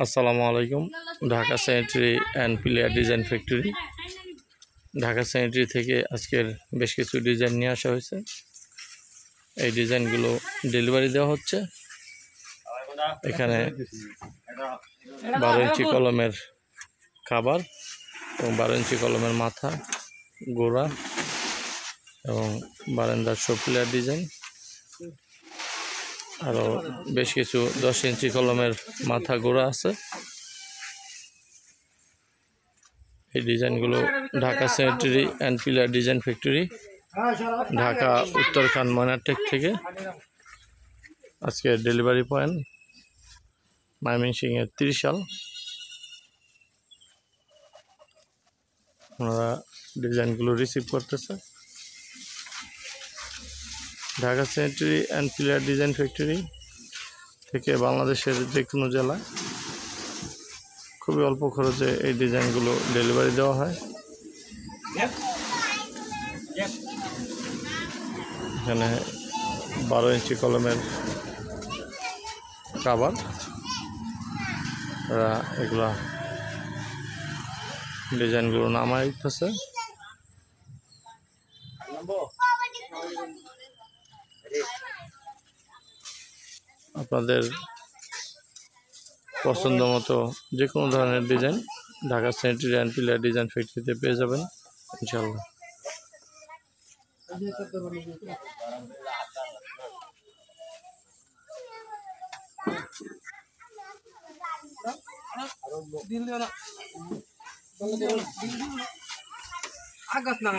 আসসালামু আলাইকুম। Dhaka sanitary and pillar design factory, Dhaka sanitary থেকে আজকের বেশ কিছু ডিজাইন নিয়ে আসা হয়েছে। এই ডিজাইনগুলো ডেলিভারি দেওয়া হচ্ছে। এখানে 12 ইঞ্চি কলমের কাভার এবং 12 ইঞ্চি কলমের মাথা, গোড়া এবং বারান্দার শো পিলার ডিজাইন, আরও বেশ কিছু 10 ইঞ্চি কলমের মাথা গোড়া আছে। এই ডিজাইনগুলো Dhaka sanitary and pillar design factory, Dhaka Uttarkhan Moinartek থেকে। আজকে ডেলিভারি পয়েন্ট ময়মনসিংহের 30 সাল। ওনারা ডিজাইনগুলো রিসিভ করতেছে। Dhaka sanitary and pillar design factory থেকে বাংলাদেশের যে কোনো জেলায় খুবই অল্প খরচে এই ডিজাইনগুলো ডেলিভারি দেওয়া হয়। এখানে 12 ইঞ্চি কলমের কাভার, এগুলা ডিজাইনগুলো নামাই দিতেছে। আপনাদের পছন্দ মতো যে কোনো ধরনের design Dhaka sanitary and pillar design ফ্যাক্টরিতে পেয়ে যাবেন ইনশাল্লাহ। আগত না